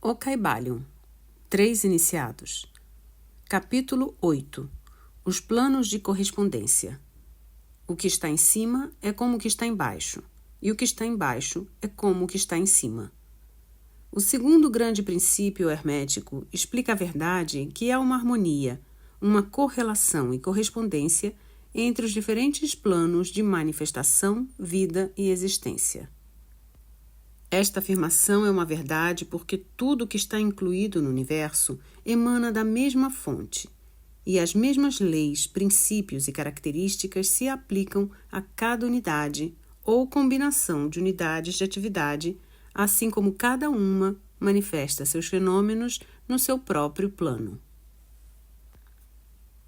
O Kybalion. 3 iniciados. Capítulo 8. Os planos de correspondência. O que está em cima é como o que está embaixo, e o que está embaixo é como o que está em cima. O segundo grande princípio hermético explica a verdade que há uma harmonia, uma correlação e correspondência entre os diferentes planos de manifestação, vida e existência. Esta afirmação é uma verdade porque tudo que está incluído no universo emana da mesma fonte, e as mesmas leis, princípios e características se aplicam a cada unidade ou combinação de unidades de atividade, assim como cada uma manifesta seus fenômenos no seu próprio plano.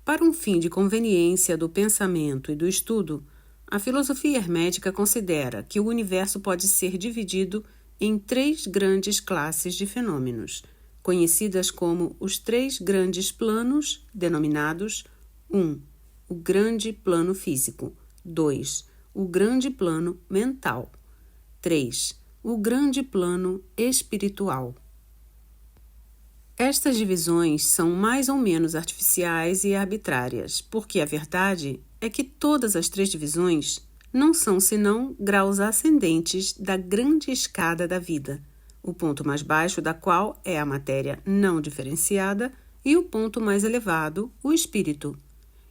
Para um fim de conveniência do pensamento e do estudo, a filosofia hermética considera que o universo pode ser dividido em 3 grandes classes de fenômenos, conhecidas como os 3 grandes planos, denominados 1. O grande plano físico, 2. O grande plano mental, 3. O grande plano espiritual. Estas divisões são mais ou menos artificiais e arbitrárias, porque a verdade é que todas as 3 divisões não são senão graus ascendentes da grande escada da vida, o ponto mais baixo da qual é a matéria não diferenciada e o ponto mais elevado, o espírito.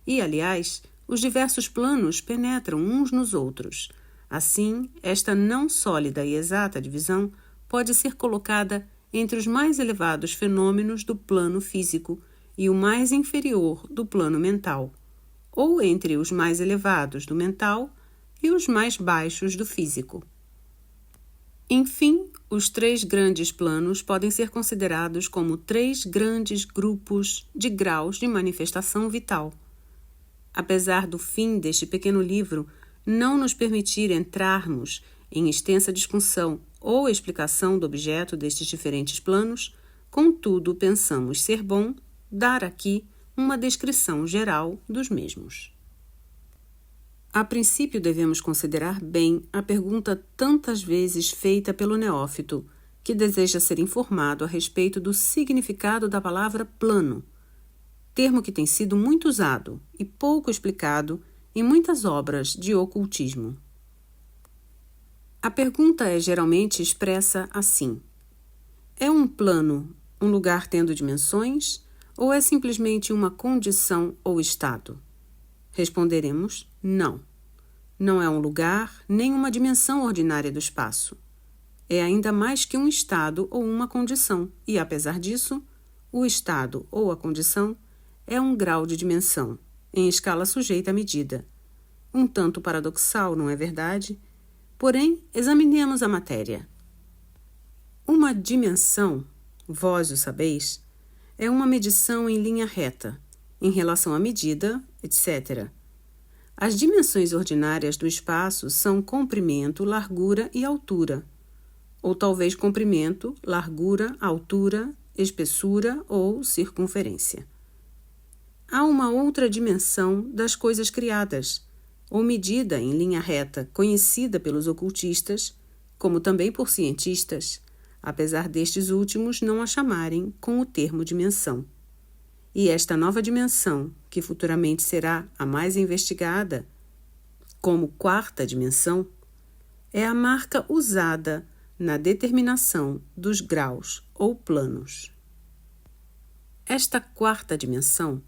E, aliás, os diversos planos penetram uns nos outros. Assim, esta não sólida e exata divisão pode ser colocada entre os mais elevados fenômenos do plano físico e o mais inferior do plano mental, ou entre os mais elevados do mental e os mais baixos do físico. Enfim, os 3 grandes planos podem ser considerados como 3 grandes grupos de graus de manifestação vital. Apesar do fim deste pequeno livro não nos permitir entrarmos em extensa discussão ou explicação do objeto destes diferentes planos, contudo pensamos ser bom dar aqui uma descrição geral dos mesmos. A princípio devemos considerar bem a pergunta tantas vezes feita pelo neófito, que deseja ser informado a respeito do significado da palavra plano, termo que tem sido muito usado e pouco explicado em muitas obras de ocultismo. A pergunta é geralmente expressa assim: é um plano um lugar tendo dimensões ou é simplesmente uma condição ou estado? Responderemos não. Não é um lugar nem uma dimensão ordinária do espaço. É ainda mais que um estado ou uma condição, e apesar disso, o estado ou a condição é um grau de dimensão, em escala sujeita à medida. Um tanto paradoxal, não é verdade? Porém, examinemos a matéria. Uma dimensão, vós o sabeis, é uma medição em linha reta, em relação à medida, etc. As dimensões ordinárias do espaço são comprimento, largura e altura, ou talvez comprimento, largura, altura, espessura ou circunferência. Há uma outra dimensão das coisas criadas, ou medida em linha reta, conhecida pelos ocultistas, como também por cientistas, apesar destes últimos não a chamarem com o termo dimensão. E esta nova dimensão, que futuramente será a mais investigada como 4ª dimensão, é a marca usada na determinação dos graus ou planos. Esta 4ª dimensão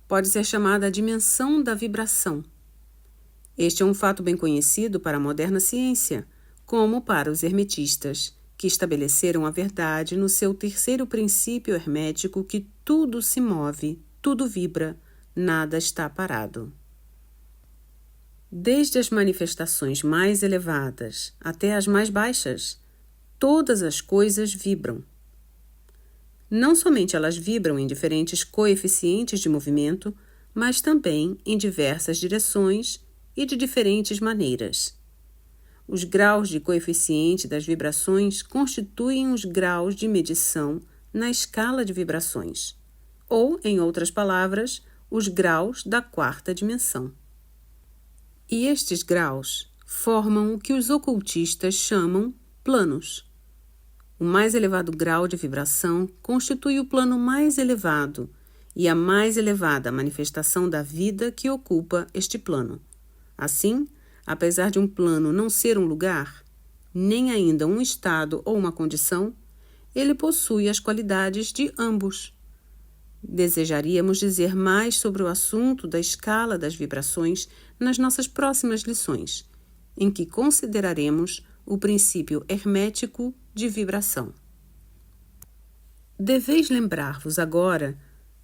pode ser chamada a dimensão da vibração. Este é um fato bem conhecido para a moderna ciência, como para os hermetistas, que estabeleceram a verdade no seu 3º princípio hermético que tudo se move, tudo vibra, nada está parado. Desde as manifestações mais elevadas até as mais baixas, todas as coisas vibram. Não somente elas vibram em diferentes coeficientes de movimento, mas também em diversas direções e de diferentes maneiras. Os graus de coeficiente das vibrações constituem os graus de medição na escala de vibrações, ou, em outras palavras, os graus da 4ª dimensão. E estes graus formam o que os ocultistas chamam planos. O mais elevado grau de vibração constitui o plano mais elevado e a mais elevada manifestação da vida que ocupa este plano. Assim, apesar de um plano não ser um lugar, nem ainda um estado ou uma condição, ele possui as qualidades de ambos. Desejaríamos dizer mais sobre o assunto da escala das vibrações nas nossas próximas lições, em que consideraremos o princípio hermético de vibração. Deveis lembrar-vos agora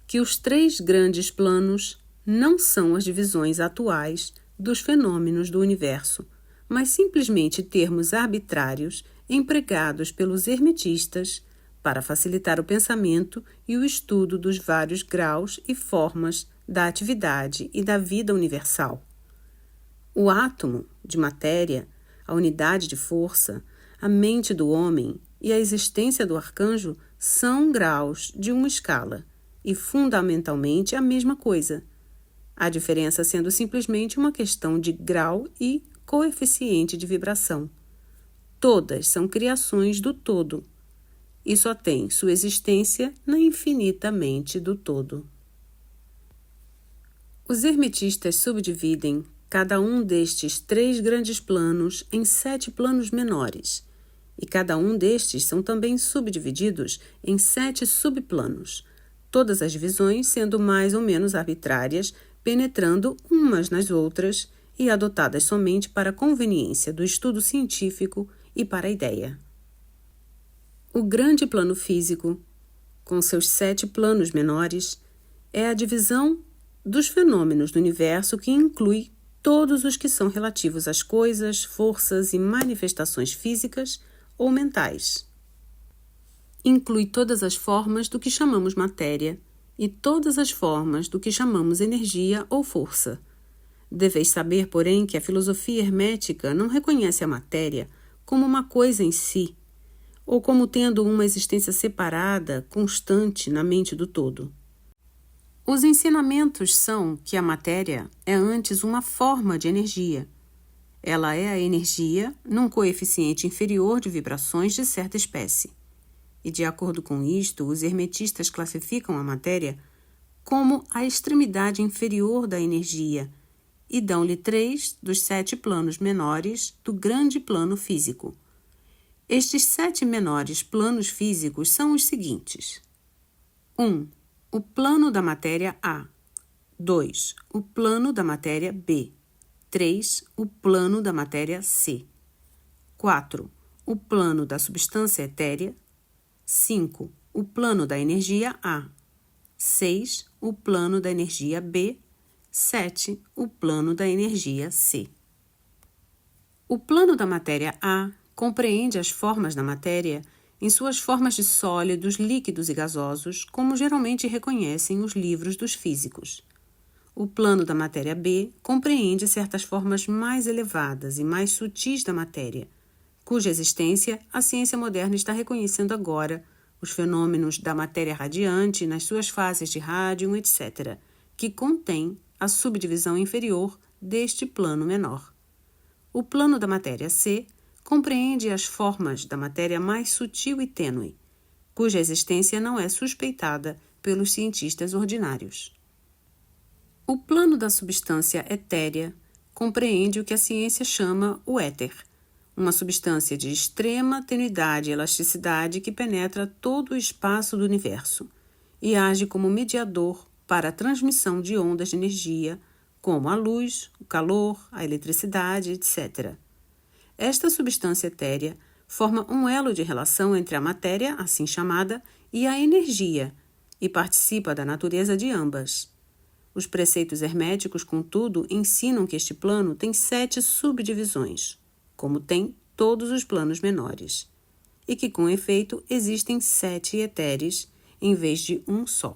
que os 3 grandes planos não são as divisões atuais dos fenômenos do universo, mas simplesmente termos arbitrários empregados pelos hermetistas para facilitar o pensamento e o estudo dos vários graus e formas da atividade e da vida universal. O átomo de matéria, a unidade de força, a mente do homem e a existência do arcanjo são graus de uma escala e fundamentalmente a mesma coisa, a diferença sendo simplesmente uma questão de grau e coeficiente de vibração. Todas são criações do todo e só têm sua existência na infinita mente do todo. Os hermetistas subdividem cada um destes 3 grandes planos em 7 planos menores, e cada um destes são também subdivididos em 7 subplanos, todas as divisões sendo mais ou menos arbitrárias, penetrando umas nas outras e adotadas somente para a conveniência do estudo científico e para a ideia. O grande plano físico, com seus 7 planos menores, é a divisão dos fenômenos do universo que inclui todos os que são relativos às coisas, forças e manifestações físicas ou mentais. Inclui todas as formas do que chamamos matéria e todas as formas do que chamamos energia ou força. Deveis saber, porém, que a filosofia hermética não reconhece a matéria como uma coisa em si, ou como tendo uma existência separada, constante na mente do todo. Os ensinamentos são que a matéria é antes uma forma de energia. Ela é a energia num coeficiente inferior de vibrações de certa espécie. E, de acordo com isto, os hermetistas classificam a matéria como a extremidade inferior da energia e dão-lhe 3 dos 7 planos menores do grande plano físico. Estes 7 menores planos físicos são os seguintes: 1. O plano da matéria A. 2. O plano da matéria B. 3. O plano da matéria C. 4. O plano da substância etérea. 5. O plano da energia A. 6. O plano da energia B. 7. O plano da energia C. O plano da matéria A compreende as formas da matéria em suas formas de sólidos, líquidos e gasosos, como geralmente reconhecem os livros dos físicos. O plano da matéria B compreende certas formas mais elevadas e mais sutis da matéria, cuja existência a ciência moderna está reconhecendo agora, os fenômenos da matéria radiante nas suas fases de rádio, etc., que contém a subdivisão inferior deste plano menor. O plano da matéria C compreende as formas da matéria mais sutil e tênue, cuja existência não é suspeitada pelos cientistas ordinários. O plano da substância etérea compreende o que a ciência chama o éter, uma substância de extrema tenuidade e elasticidade que penetra todo o espaço do universo e age como mediador para a transmissão de ondas de energia, como a luz, o calor, a eletricidade, etc. Esta substância etérea forma um elo de relação entre a matéria, assim chamada, e a energia, e participa da natureza de ambas. Os preceitos herméticos, contudo, ensinam que este plano tem 7 subdivisões, como tem todos os planos menores, e que, com efeito, existem 7 éteres em vez de um só.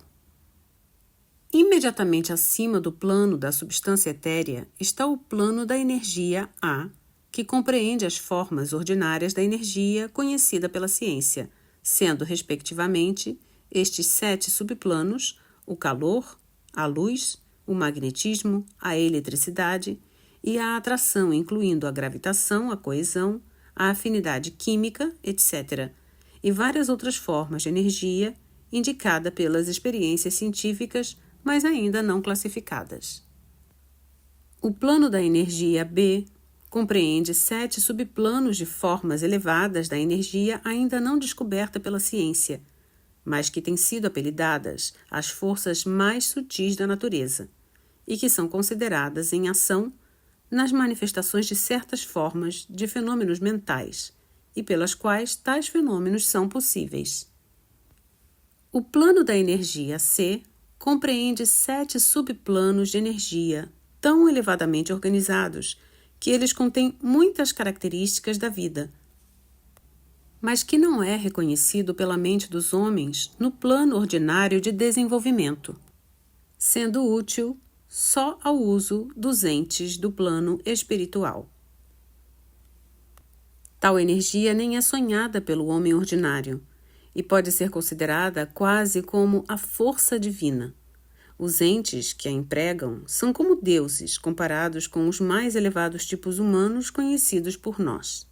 Imediatamente acima do plano da substância etérea está o plano da energia A, que compreende as formas ordinárias da energia conhecida pela ciência, sendo, respectivamente, estes 7 subplanos o calor, a luz, o magnetismo, a eletricidade e a atração, incluindo a gravitação, a coesão, a afinidade química, etc., e várias outras formas de energia indicada pelas experiências científicas, mas ainda não classificadas. O plano da energia B compreende 7 subplanos de formas elevadas da energia ainda não descoberta pela ciência, mas que têm sido apelidadas as forças mais sutis da natureza e que são consideradas em ação nas manifestações de certas formas de fenômenos mentais e pelas quais tais fenômenos são possíveis. O plano da energia C compreende 7 subplanos de energia tão elevadamente organizados que eles contêm muitas características da vida, mas que não é reconhecido pela mente dos homens no plano ordinário de desenvolvimento, sendo útil só ao uso dos entes do plano espiritual. Tal energia nem é sonhada pelo homem ordinário e pode ser considerada quase como a força divina. Os entes que a empregam são como deuses comparados com os mais elevados tipos humanos conhecidos por nós.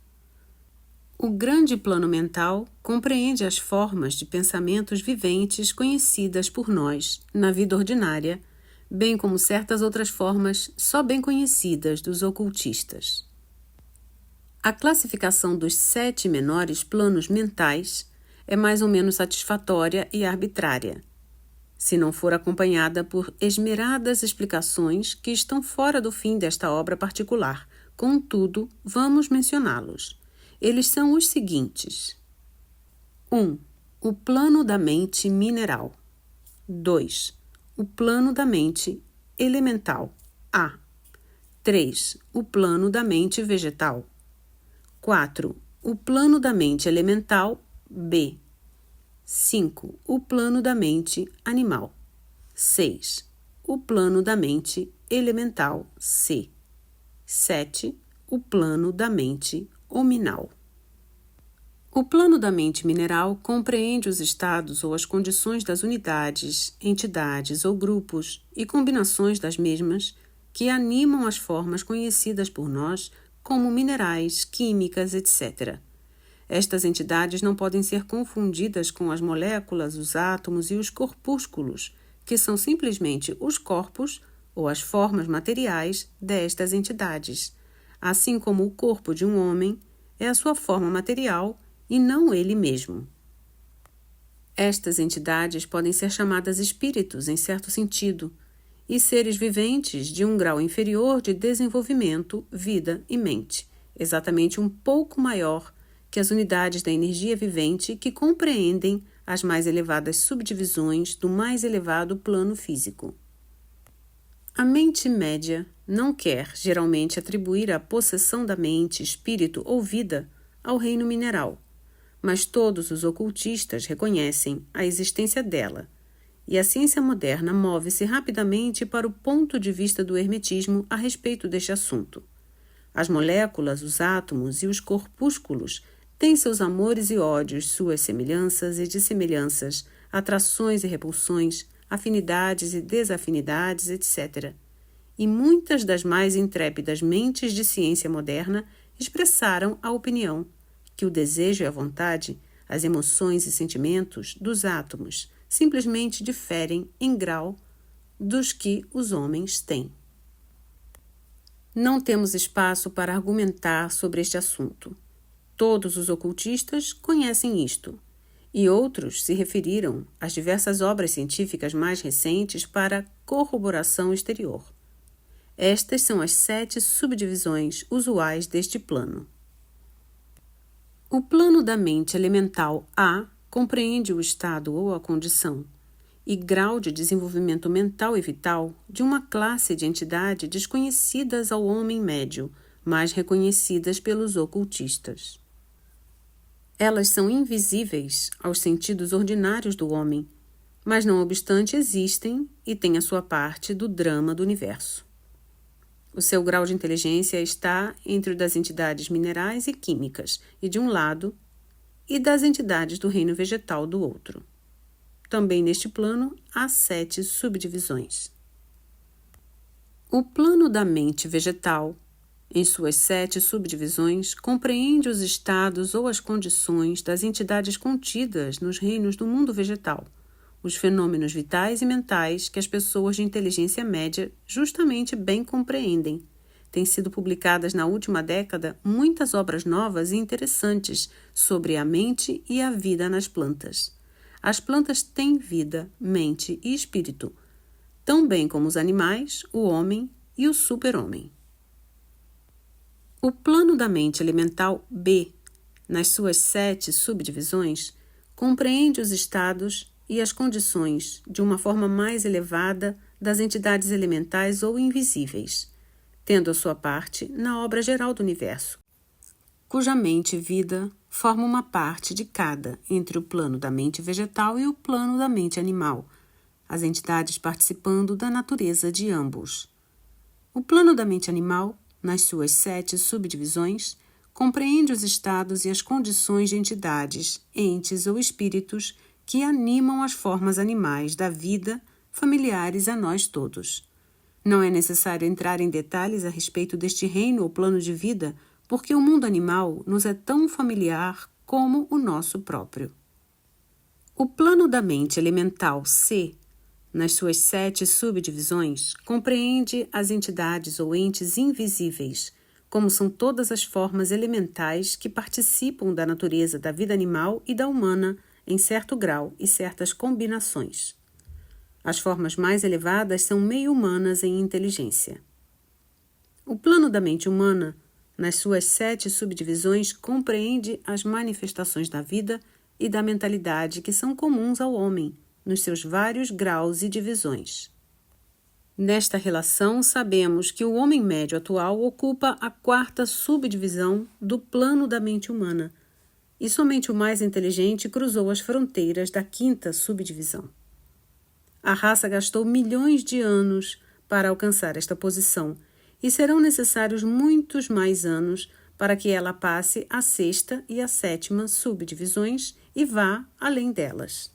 O grande plano mental compreende as formas de pensamentos viventes conhecidas por nós na vida ordinária, bem como certas outras formas só bem conhecidas dos ocultistas. A classificação dos 7 menores planos mentais é mais ou menos satisfatória e arbitrária, se não for acompanhada por esmeradas explicações que estão fora do fim desta obra particular. Contudo, vamos mencioná-los. Eles são os seguintes: 1. O plano da mente mineral. 2. O plano da mente elemental, A. 3. O plano da mente vegetal. 4. O plano da mente elemental, B. 5. O plano da mente animal. 6. O plano da mente elemental, C. 7. O plano da mente hominal. O plano da mente mineral compreende os estados ou as condições das unidades, entidades ou grupos e combinações das mesmas que animam as formas conhecidas por nós como minerais, químicas, etc. Estas entidades não podem ser confundidas com as moléculas, os átomos e os corpúsculos, que são simplesmente os corpos ou as formas materiais destas entidades, assim como o corpo de um homem é a sua forma material e não ele mesmo. Estas entidades podem ser chamadas espíritos em certo sentido, e seres viventes de um grau inferior de desenvolvimento, vida e mente, exatamente um pouco maior que as unidades da energia vivente que compreendem as mais elevadas subdivisões do mais elevado plano físico. A mente média não quer, geralmente, atribuir a possessão da mente, espírito ou vida ao reino mineral, mas todos os ocultistas reconhecem a existência dela, e a ciência moderna move-se rapidamente para o ponto de vista do hermetismo a respeito deste assunto. As moléculas, os átomos e os corpúsculos têm seus amores e ódios, suas semelhanças e dissemelhanças, atrações e repulsões, afinidades e desafinidades, etc. E muitas das mais intrépidas mentes de ciência moderna expressaram a opinião que o desejo e a vontade, as emoções e sentimentos dos átomos simplesmente diferem em grau dos que os homens têm. Não temos espaço para argumentar sobre este assunto. Todos os ocultistas conhecem isto, e outros se referiram às diversas obras científicas mais recentes para corroboração exterior. Estas são as 7 subdivisões usuais deste plano. O plano da mente elemental A compreende o estado ou a condição e grau de desenvolvimento mental e vital de uma classe de entidades desconhecidas ao homem médio, mas reconhecidas pelos ocultistas. Elas são invisíveis aos sentidos ordinários do homem, mas não obstante existem e têm a sua parte do drama do universo. O seu grau de inteligência está entre o das entidades minerais e químicas, e de um lado, e das entidades do reino vegetal do outro. Também neste plano há 7 subdivisões. O plano da mente vegetal em suas 7 subdivisões, compreende os estados ou as condições das entidades contidas nos reinos do mundo vegetal, os fenômenos vitais e mentais que as pessoas de inteligência média justamente bem compreendem. Têm sido publicadas na última década muitas obras novas e interessantes sobre a mente e a vida nas plantas. As plantas têm vida, mente e espírito, tão bem como os animais, o homem e o super-homem. O plano da mente elemental B, nas suas 7 subdivisões, compreende os estados e as condições de uma forma mais elevada das entidades elementais ou invisíveis, tendo a sua parte na obra geral do universo, cuja mente e vida forma uma parte de cada entre o plano da mente vegetal e o plano da mente animal, as entidades participando da natureza de ambos. O plano da mente animal, nas suas 7 subdivisões, compreende os estados e as condições de entidades, entes ou espíritos que animam as formas animais da vida, familiares a nós todos. Não é necessário entrar em detalhes a respeito deste reino ou plano de vida, porque o mundo animal nos é tão familiar como o nosso próprio. O plano da mente elemental C, nas suas 7 subdivisões, compreende as entidades ou entes invisíveis, como são todas as formas elementais que participam da natureza da vida animal e da humana em certo grau e certas combinações. As formas mais elevadas são meio-humanas em inteligência. O plano da mente humana, nas suas 7 subdivisões, compreende as manifestações da vida e da mentalidade que são comuns ao homem, nos seus vários graus e divisões. Nesta relação, sabemos que o homem médio atual ocupa a 4ª subdivisão do plano da mente humana, e somente o mais inteligente cruzou as fronteiras da 5ª subdivisão. A raça gastou milhões de anos para alcançar esta posição, e serão necessários muitos mais anos para que ela passe a 6ª e a 7ª subdivisões e vá além delas.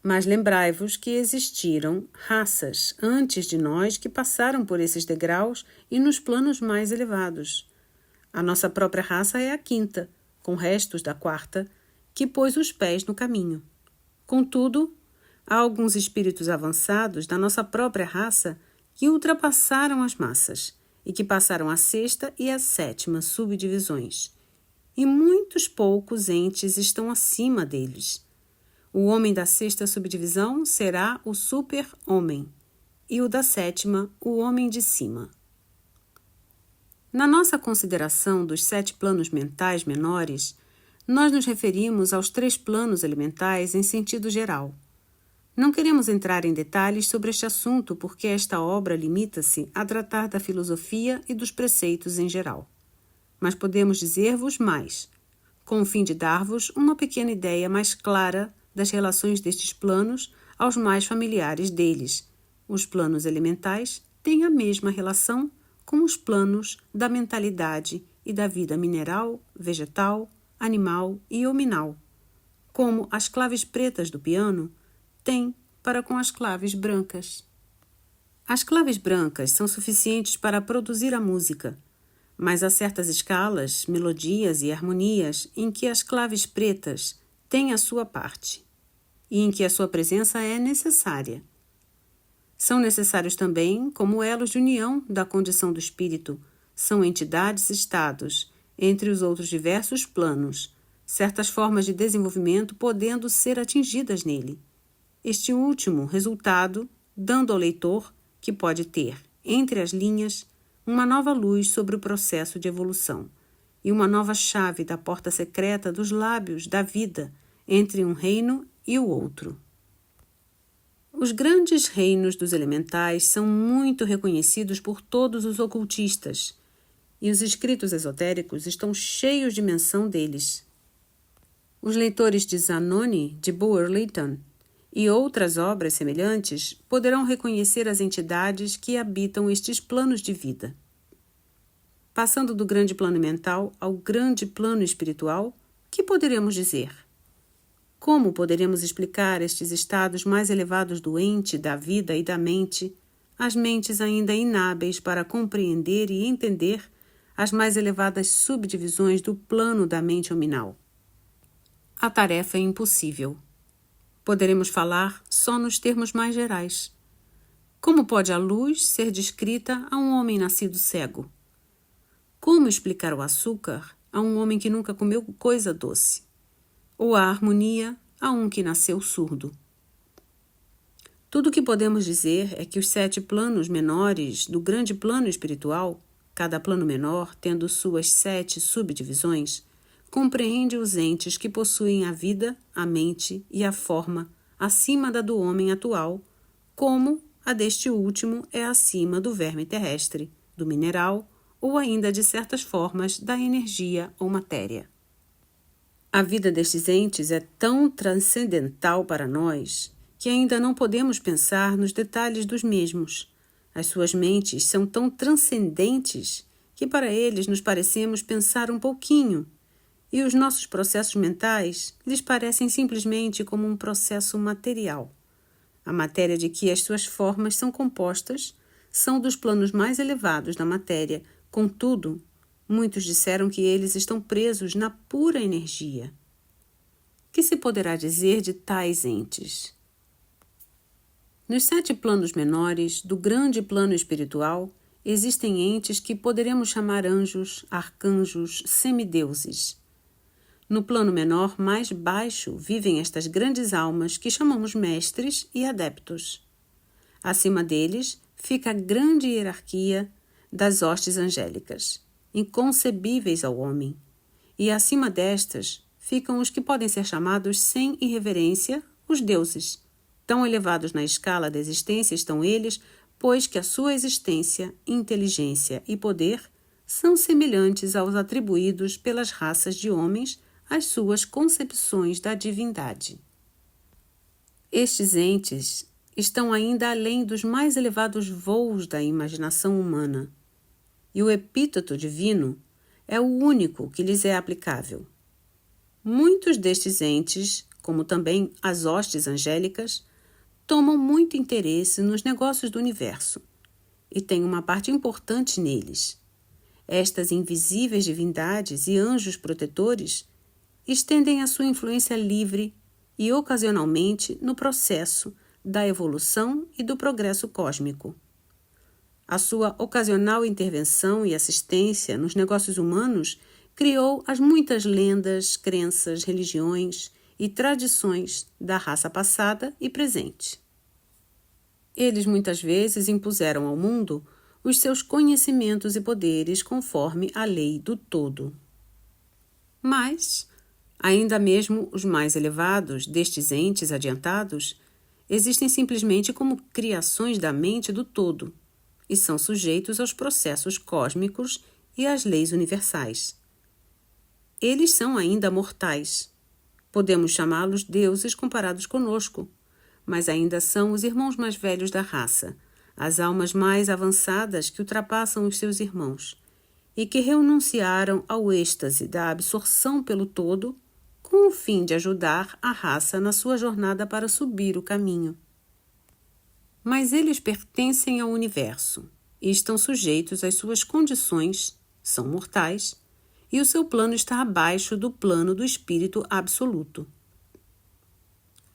Mas lembrai-vos que existiram raças antes de nós que passaram por esses degraus e nos planos mais elevados. A nossa própria raça é a 5ª, com restos da 4ª, que pôs os pés no caminho. Contudo, há alguns espíritos avançados da nossa própria raça que ultrapassaram as massas e que passaram a 6ª e a 7ª subdivisões. E muitos poucos entes estão acima deles. O homem da 6ª subdivisão será o super-homem, e o da 7ª, o homem de cima. Na nossa consideração dos 7 planos mentais menores, nós nos referimos aos 3 planos elementais em sentido geral. Não queremos entrar em detalhes sobre este assunto porque esta obra limita-se a tratar da filosofia e dos preceitos em geral. Mas podemos dizer-vos mais, com o fim de dar-vos uma pequena ideia mais clara das relações destes planos aos mais familiares deles. Os planos elementais têm a mesma relação com os planos da mentalidade e da vida mineral, vegetal, animal e hominal, como as claves pretas do piano têm para com as claves brancas. As claves brancas são suficientes para produzir a música, mas há certas escalas, melodias e harmonias em que as claves pretas têm a sua parte e em que a sua presença é necessária. São necessários também como elos de união da condição do espírito, são entidades-estados, entre os outros diversos planos, certas formas de desenvolvimento podendo ser atingidas nele. Este último resultado, dando ao leitor, que pode ter, entre as linhas, uma nova luz sobre o processo de evolução e uma nova chave da porta secreta dos lábios da vida entre um reino e o outro. Os grandes reinos dos elementais são muito reconhecidos por todos os ocultistas, e os escritos esotéricos estão cheios de menção deles. Os leitores de Zanoni, de Bulwer Lytton, e outras obras semelhantes poderão reconhecer as entidades que habitam estes planos de vida. Passando do grande plano mental ao grande plano espiritual, o que poderemos dizer? Como poderemos explicar estes estados mais elevados do ente, da vida e da mente, as mentes ainda inábeis para compreender e entender as mais elevadas subdivisões do plano da mente hominal. A tarefa é impossível. Poderemos falar só nos termos mais gerais. Como pode a luz ser descrita a um homem nascido cego? Como explicar o açúcar a um homem que nunca comeu coisa doce? Ou a harmonia a um que nasceu surdo? Tudo o que podemos dizer é que os 7 planos menores do grande plano espiritual, cada plano menor tendo suas 7 subdivisões, compreende os entes que possuem a vida, a mente e a forma acima da do homem atual, como a deste último é acima do verme terrestre, do mineral ou ainda de certas formas da energia ou matéria. A vida destes entes é tão transcendental para nós que ainda não podemos pensar nos detalhes dos mesmos. As suas mentes são tão transcendentes que para eles nos parecemos pensar um pouquinho, e os nossos processos mentais lhes parecem simplesmente como um processo material. A matéria de que as suas formas são compostas são dos planos mais elevados da matéria, contudo, muitos disseram que eles estão presos na pura energia. Que se poderá dizer de tais entes? Nos 7 planos menores do grande plano espiritual, existem entes que poderemos chamar anjos, arcanjos, semideuses. No plano menor mais baixo vivem estas grandes almas que chamamos mestres e adeptos. Acima deles fica a grande hierarquia das hostes angélicas, inconcebíveis ao homem, e acima destas ficam os que podem ser chamados sem irreverência os deuses. Tão elevados na escala da existência estão eles, pois que a sua existência, inteligência e poder são semelhantes aos atribuídos pelas raças de homens às suas concepções da divindade. Estes entes estão ainda além dos mais elevados voos da imaginação humana, e o epíteto divino é o único que lhes é aplicável. Muitos destes entes, como também as hostes angélicas, tomam muito interesse nos negócios do universo e têm uma parte importante neles. Estas invisíveis divindades e anjos protetores estendem a sua influência livre e ocasionalmente no processo da evolução e do progresso cósmico. A sua ocasional intervenção e assistência nos negócios humanos criou as muitas lendas, crenças, religiões e tradições da raça passada e presente. Eles muitas vezes impuseram ao mundo os seus conhecimentos e poderes conforme a lei do todo. Mas, ainda mesmo os mais elevados destes entes adiantados existem simplesmente como criações da mente do todo e são sujeitos aos processos cósmicos e às leis universais. Eles são ainda mortais. Podemos chamá-los deuses comparados conosco, mas ainda são os irmãos mais velhos da raça, as almas mais avançadas que ultrapassam os seus irmãos e que renunciaram ao êxtase da absorção pelo todo com o fim de ajudar a raça na sua jornada para subir o caminho. Mas eles pertencem ao universo e estão sujeitos às suas condições, são mortais, e o seu plano está abaixo do plano do espírito absoluto.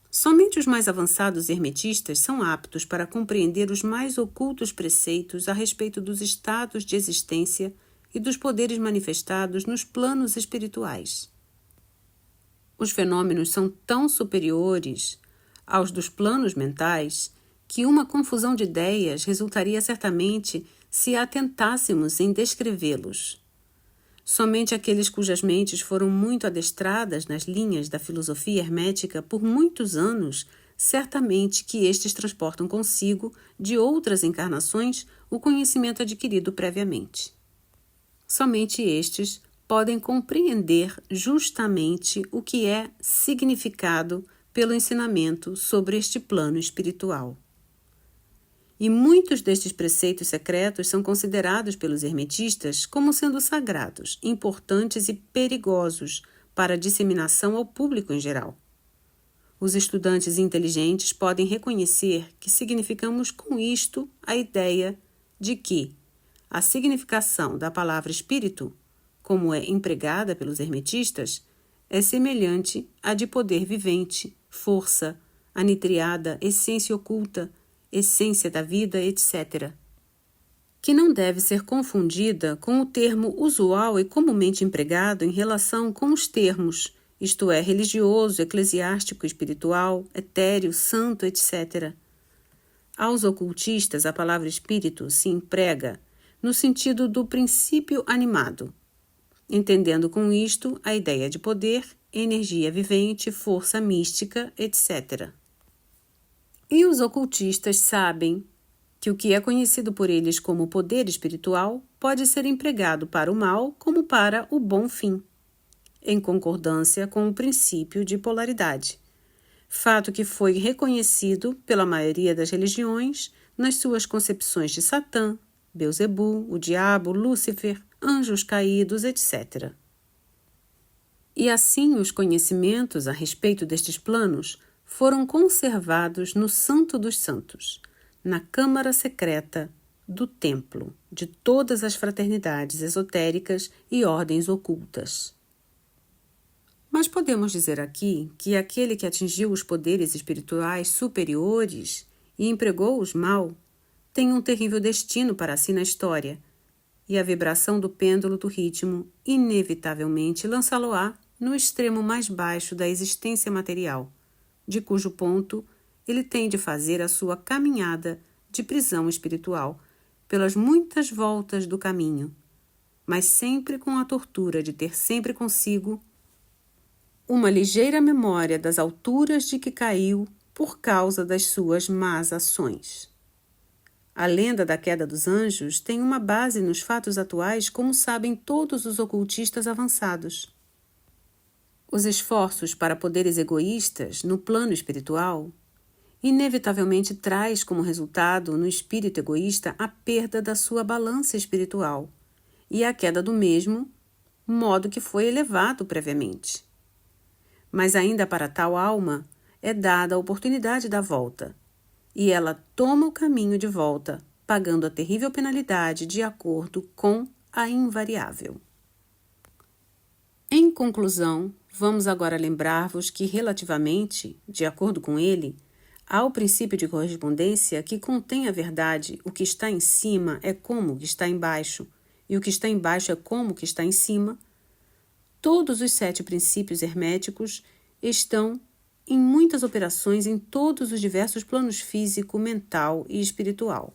Somente os mais avançados hermetistas são aptos para compreender os mais ocultos preceitos a respeito dos estados de existência e dos poderes manifestados nos planos espirituais. Os fenômenos são tão superiores aos dos planos mentais que uma confusão de ideias resultaria certamente se atentássemos em descrevê-los. Somente aqueles cujas mentes foram muito adestradas nas linhas da filosofia hermética por muitos anos, certamente que estes transportam consigo, de outras encarnações, o conhecimento adquirido previamente. Somente estes podem compreender justamente o que é significado pelo ensinamento sobre este plano espiritual. E muitos destes preceitos secretos são considerados pelos hermetistas como sendo sagrados, importantes e perigosos para a disseminação ao público em geral. Os estudantes inteligentes podem reconhecer que significamos com isto a ideia de que a significação da palavra espírito, como é empregada pelos hermetistas, é semelhante à de poder vivente, força, anitriada, essência oculta, essência da vida, etc., que não deve ser confundida com o termo usual e comumente empregado em relação com os termos, isto é, religioso, eclesiástico, espiritual, etéreo, santo, etc. Aos ocultistas, a palavra espírito se emprega no sentido do princípio animado, entendendo com isto a ideia de poder, energia vivente, força mística, etc. E os ocultistas sabem que o que é conhecido por eles como poder espiritual pode ser empregado para o mal como para o bom fim, em concordância com o princípio de polaridade, fato que foi reconhecido pela maioria das religiões nas suas concepções de Satã, Belzebu, o diabo, Lúcifer, anjos caídos, etc. E assim os conhecimentos a respeito destes planos foram conservados no Santo dos Santos, na câmara secreta do templo de todas as fraternidades esotéricas e ordens ocultas. Mas podemos dizer aqui que aquele que atingiu os poderes espirituais superiores e empregou-os mal tem um terrível destino para si na história, e a vibração do pêndulo do ritmo inevitavelmente lançá-lo-á no extremo mais baixo da existência material, de cujo ponto ele tem de fazer a sua caminhada de prisão espiritual pelas muitas voltas do caminho, mas sempre com a tortura de ter sempre consigo uma ligeira memória das alturas de que caiu por causa das suas más ações. A lenda da queda dos anjos tem uma base nos fatos atuais, como sabem todos os ocultistas avançados. Os esforços para poderes egoístas no plano espiritual inevitavelmente traz como resultado no espírito egoísta a perda da sua balança espiritual e a queda do mesmo, modo que foi elevado previamente. Mas ainda para tal alma é dada a oportunidade da volta, e ela toma o caminho de volta, pagando a terrível penalidade de acordo com a invariável. Em conclusão, vamos agora lembrar-vos que, relativamente, de acordo com ele, ao princípio de correspondência que contém a verdade, o que está em cima é como o que está embaixo, e o que está embaixo é como o que está em cima, todos os 7 princípios herméticos estão em muitas operações em todos os diversos planos físico, mental e espiritual.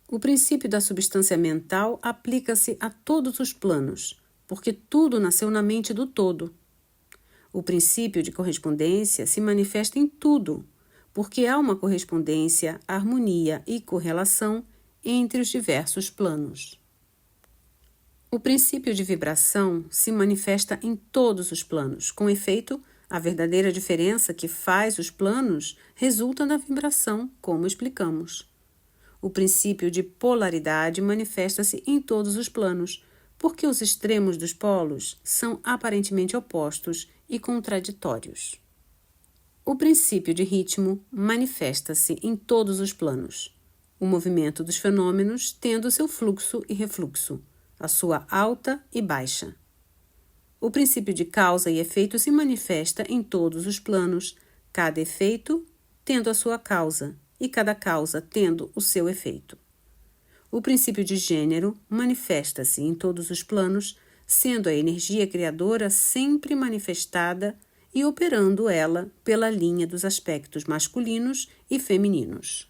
O princípio da substância mental aplica-se a todos os planos, porque tudo nasceu na mente do todo. O princípio de correspondência se manifesta em tudo, porque há uma correspondência, harmonia e correlação entre os diversos planos. O princípio de vibração se manifesta em todos os planos. Com efeito, a verdadeira diferença que faz os planos resulta da vibração, como explicamos. O princípio de polaridade manifesta-se em todos os planos, porque os extremos dos polos são aparentemente opostos e contraditórios. O princípio de ritmo manifesta-se em todos os planos, o movimento dos fenômenos tendo seu fluxo e refluxo, a sua alta e baixa. O princípio de causa e efeito se manifesta em todos os planos, cada efeito tendo a sua causa e cada causa tendo o seu efeito. O princípio de gênero manifesta-se em todos os planos, sendo a energia criadora sempre manifestada e operando ela pela linha dos aspectos masculinos e femininos.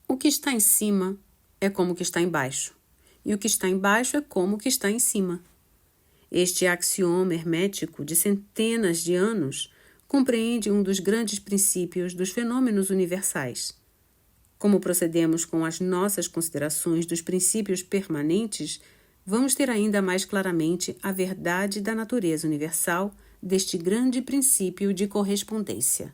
O que está em cima é como o que está embaixo, e o que está embaixo é como o que está em cima. Este axioma hermético de centenas de anos compreende um dos grandes princípios dos fenômenos universais. Como procedemos com as nossas considerações dos princípios permanentes, vamos ter ainda mais claramente a verdade da natureza universal deste grande princípio de correspondência.